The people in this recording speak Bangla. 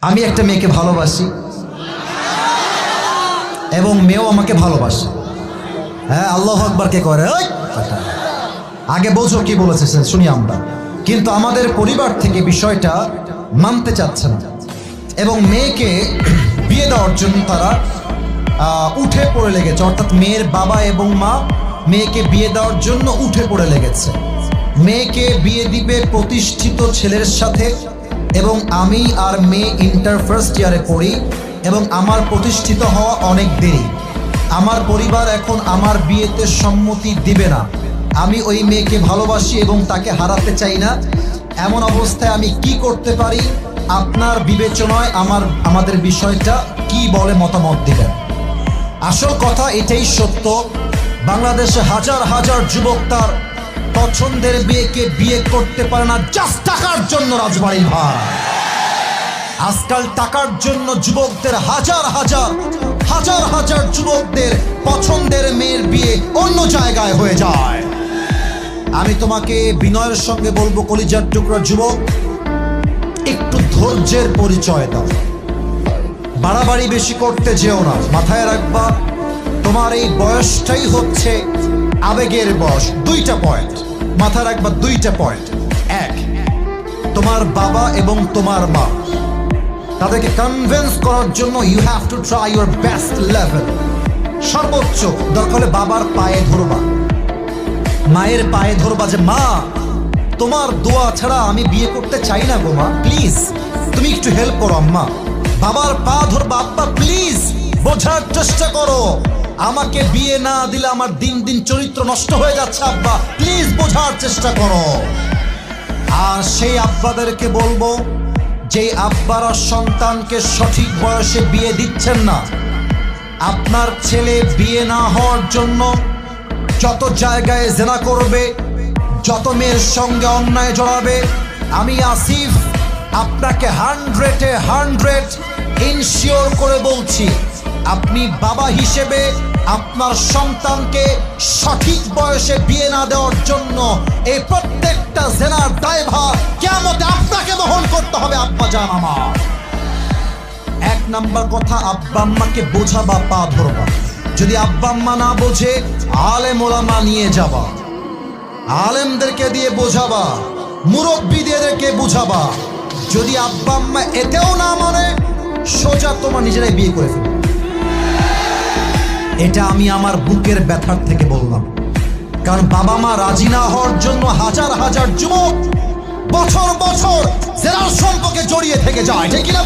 আমি একটা মেয়েকে ভালোবাসি এবং মেয়েও আমাকে ভালোবাসে। হ্যাঁ, আল্লাহু আকবার কে করে? আগে বোঝো কি বলেছে শুনি আমরা। কিন্তু আমাদের পরিবার থেকে বিষয়টা মানতে চাচ্ছে না এবং মেয়েকে বিয়ে দেওয়ার জন্য তারা উঠে পড়ে লেগেছে, অর্থাৎ মেয়ের বাবা এবং মা মেয়েকে বিয়ে দেওয়ার জন্য উঠে পড়ে লেগেছে। মেয়েকে বিয়ে দিবে প্রতিষ্ঠিত ছেলের সাথে এবং আমি আর মেয়ে ইন্টার ফার্স্ট ইয়ারে পড়ি এবং আমার প্রতিষ্ঠিত হওয়া অনেক দেরি। আমার পরিবার এখন আমার বিয়েতে সম্মতি দিবে না। আমি ওই মেয়েকে ভালোবাসি এবং তাকে হারাতে চাই না। এমন অবস্থায় আমি কি করতে পারি? আপনার বিবেচনায় আমাদের বিষয়টা কি বলে মতামত দিবেন। আসল কথা এটাই সত্য, বাংলাদেশে হাজার হাজার যুবক তার পছন্দের মেয়েকে বিয়ে করতে পারে না জাস্ট টাকার জন্য। রাজবাড়ির ভাই, আজকাল টাকার জন্য যুবকদের হাজার হাজার হাজার হাজার যুবকদের পছন্দের মেয়ের বিয়ে অন্য জায়গায় হয়ে যায়। আমি তোমাকে বিনয়ের সঙ্গে বলবো, কলিজার টুকরা যুবক, একটু ধৈর্যের পরিচয় দাও, বাড়াবাড়ি বেশি করতে যেও না। মাথায় রাখবা, তোমার এই বয়সটাই হচ্ছে আবেগের বয়স। দুইটা পয়েন্ট মাথায় রাখবা, দুইটা পয়েন্ট। এক, তোমার বাবা এবং তোমার মা, তাদেরকে কনভিন্স করার জন্য you have to try your best level. সর্বোচ্চ দরকার হলে বাবার পায়ে ধরবা, মায়ের পায়ে ধরবা যে মা, তোমার দোয়া ছাড়া আমি বিয়ে করতে চাই না গো মা, প্লিজ তুমি একটু হেল্প করো আম্মা। বাবার পা ধরবা, আব্বা প্লিজ বোঝার চেষ্টা করো, আমাকে বিয়ে না দিলে আমার দিন দিন চরিত্র নষ্ট হয়ে যাচ্ছে আব্বা, প্লিজ বোঝার চেষ্টা করো। আর সেই আব্বাদেরকে বলবো, যেই আব্বারা সন্তানকে সঠিক বয়সে বিয়ে দিচ্ছেন না, আপনার ছেলে বিয়ে না হওয়ার জন্য যত জায়গায় জেনা করবে, যত মেয়ের সঙ্গে অন্যায় জড়াবে, আমি আসিফ আপনাকে 100% ইনশিওর করে বলছি, আপনি বাবা হিসেবে আপনার সন্তানকে সঠিক বয়সে বিয়ে না দেওয়ার জন্য এই প্রত্যেকটা জেনার দায়ভার কিয়ামতে আপনাকে বহন করতে হবে আব্বা জান আমার। এক নাম্বার কথা, আব্বা আম্মাকে বোঝাবা, পা ধরবা। যদি আব্বা আম্মা না বোঝে, আলেম ওলামা নিয়ে যাবা, আলেমদেরকে দিয়ে বোঝাবা, মুরব্বীদেরকে বুঝাবা। যদি আব্বা আম্মা এতেও না মানে, সোজা তোমার নিজেরাই বিয়ে করে ফেলবে। এটা আমি আমার বুকের ব্যথার থেকে বললাম, কারণ বাবা মা রাজি না হওয়ার জন্য হাজার হাজার যুবক বছর বছর জেনার সম্পর্কে জড়িয়ে থেকে যায়, ঠিক কিনা?